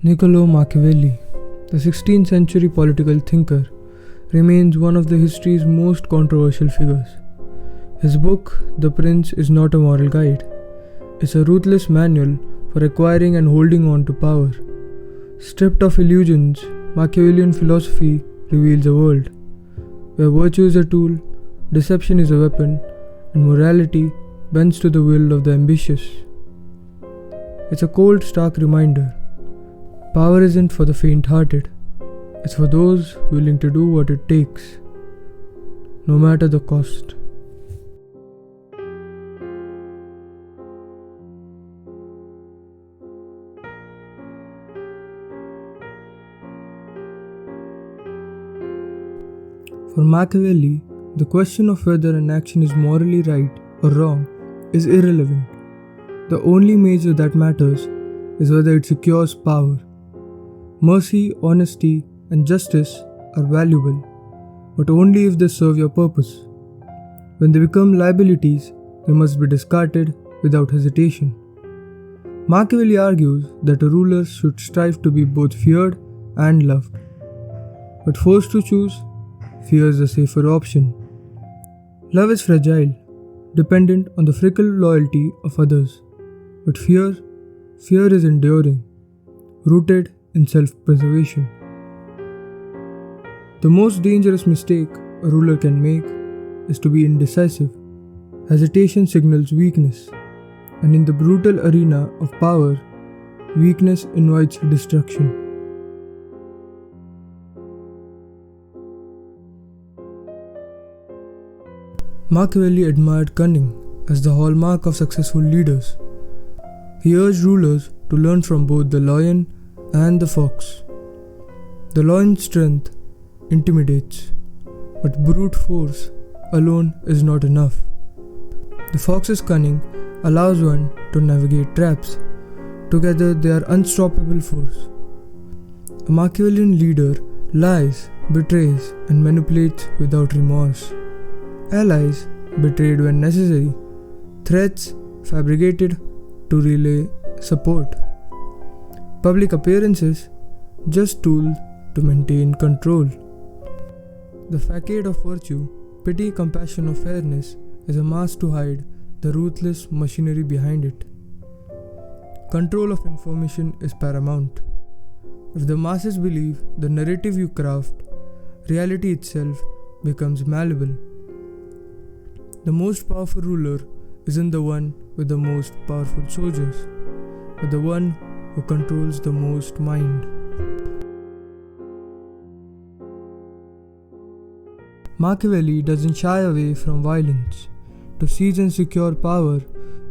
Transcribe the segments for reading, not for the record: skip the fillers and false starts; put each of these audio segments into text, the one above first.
Niccolò Machiavelli, the 16th century political thinker, remains one of the history's most controversial figures. His book, The Prince, is not a moral guide. It's a ruthless manual for acquiring and holding on to power. Stripped of illusions, Machiavellian philosophy reveals a world where virtue is a tool, deception is a weapon, and morality bends to the will of the ambitious. It's a cold, stark reminder. Power isn't for the faint-hearted. It's for those willing to do what it takes, no matter the cost. For Machiavelli, the question of whether an action is morally right or wrong is irrelevant. The only measure that matters is whether it secures power. Mercy, honesty, and justice are valuable, but only if they serve your purpose. When they become liabilities, they must be discarded without hesitation. Machiavelli argues that a ruler should strive to be both feared and loved. But forced to choose, fear is the safer option. Love is fragile, dependent on the fickle loyalty of others. But fear is enduring, rooted in self-preservation. The most dangerous mistake a ruler can make is to be indecisive. Hesitation signals weakness, and in the brutal arena of power, weakness invites destruction. Machiavelli admired cunning as the hallmark of successful leaders. He urged rulers to learn from both the lion and the fox. The lion's strength intimidates, but brute force alone is not enough. The fox's cunning allows one to navigate traps. Together they are unstoppable force. A Machiavellian leader lies, betrays, and manipulates without remorse. Allies betrayed when necessary, threats fabricated to relay support. Public appearances just tools to maintain control. The facade of virtue, pity, compassion, or fairness is a mask to hide the ruthless machinery behind it. Control of information is paramount. If the masses believe the narrative you craft, reality itself becomes malleable. The most powerful ruler isn't the one with the most powerful soldiers, but the one who controls the most mind. Machiavelli doesn't shy away from violence. To seize and secure power,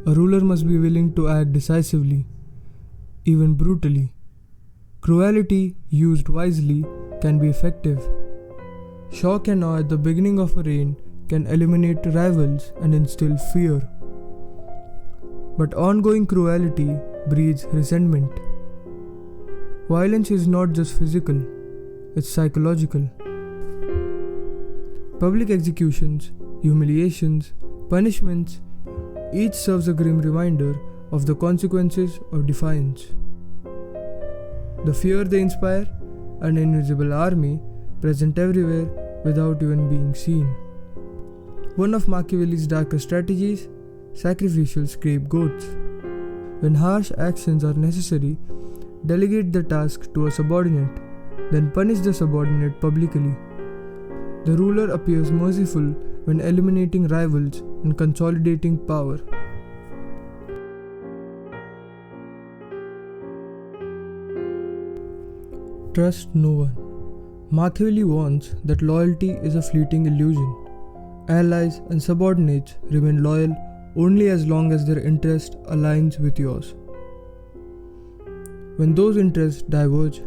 a ruler must be willing to act decisively, even brutally. Cruelty, used wisely, can be effective. Shock and awe at the beginning of a reign can eliminate rivals and instill fear. But ongoing cruelty breeds resentment. Violence is not just physical, it's psychological. Public executions, humiliations, punishments, each serves a grim reminder of the consequences of defiance. The fear they inspire, an invisible army present everywhere without even being seen. One of Machiavelli's darker strategies, sacrificial scapegoats. When harsh actions are necessary, delegate the task to a subordinate, then punish the subordinate publicly. The ruler appears merciful when eliminating rivals and consolidating power. Trust no one. Machiavelli warns that loyalty is a fleeting illusion. Allies and subordinates remain loyal only as long as their interest aligns with yours. When those interests diverge,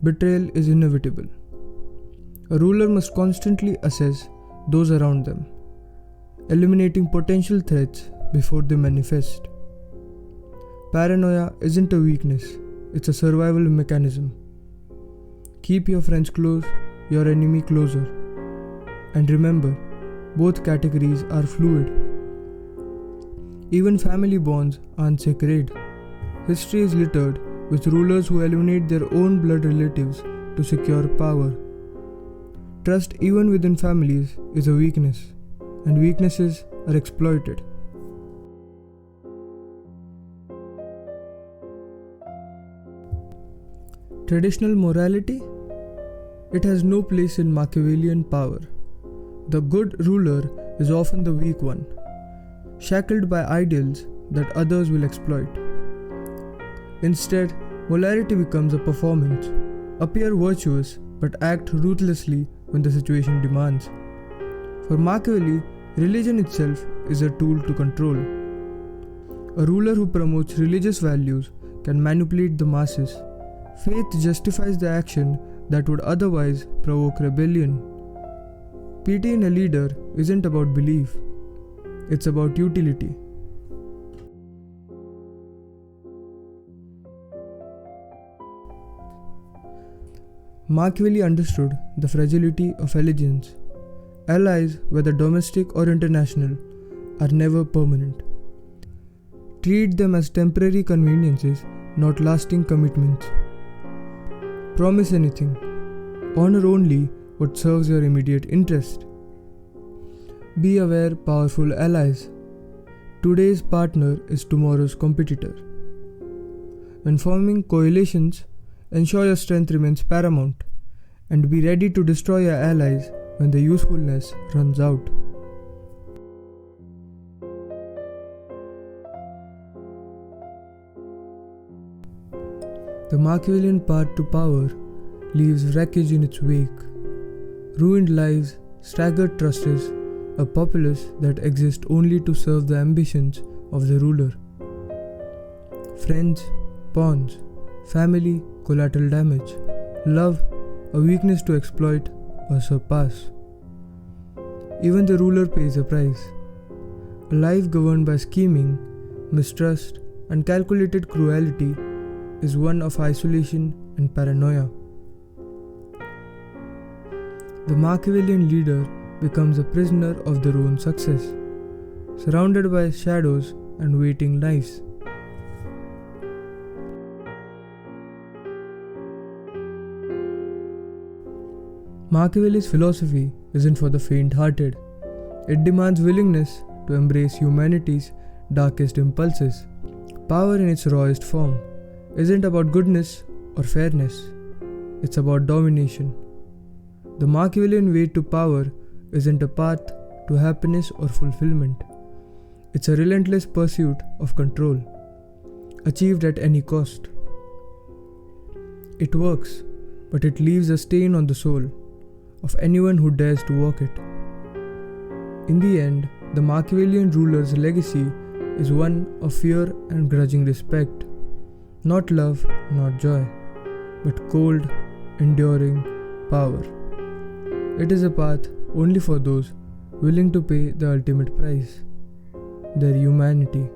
betrayal is inevitable. A ruler must constantly assess those around them, eliminating potential threats before they manifest. Paranoia isn't a weakness, it's a survival mechanism. Keep your friends close, your enemy closer. And remember, both categories are fluid. Even family bonds aren't sacred. History is littered with rulers who eliminate their own blood relatives to secure power. Trust, even within families, is a weakness, and weaknesses are exploited. Traditional morality? It has no place in Machiavellian power. The good ruler is often the weak one, shackled by ideals that others will exploit. Instead, morality becomes a performance. Appear virtuous but act ruthlessly when the situation demands. For Machiavelli, religion itself is a tool to control. A ruler who promotes religious values can manipulate the masses. Faith justifies the action that would otherwise provoke rebellion. Pity in a leader isn't about belief, it's about utility. Machiavelli understood the fragility of allegiance. Allies, whether domestic or international, are never permanent. Treat them as temporary conveniences, not lasting commitments. Promise anything. Honor only what serves your immediate interest. Be aware, powerful allies. Today's partner is tomorrow's competitor. When forming coalitions, ensure your strength remains paramount, and be ready to destroy your allies when the usefulness runs out. The Machiavellian path to power leaves wreckage in its wake. Ruined lives, staggered trusts, a populace that exists only to serve the ambitions of the ruler. Friends, pawns, family, collateral damage, love, a weakness to exploit or surpass. Even the ruler pays a price. A life governed by scheming, mistrust, and calculated cruelty is one of isolation and paranoia. The Machiavellian leader becomes a prisoner of their own success, surrounded by shadows and waiting lives. Machiavelli's philosophy isn't for the faint-hearted. It demands willingness to embrace humanity's darkest impulses. Power in its rawest form isn't about goodness or fairness. It's about domination. The Machiavellian way to power isn't a path to happiness or fulfillment. It's a relentless pursuit of control, achieved at any cost. It works, but it leaves a stain on the soul of anyone who dares to walk it. In the end, the Machiavellian ruler's legacy is one of fear and grudging respect. Not love, not joy, but cold, enduring power. It is a path only for those willing to pay the ultimate price, their humanity.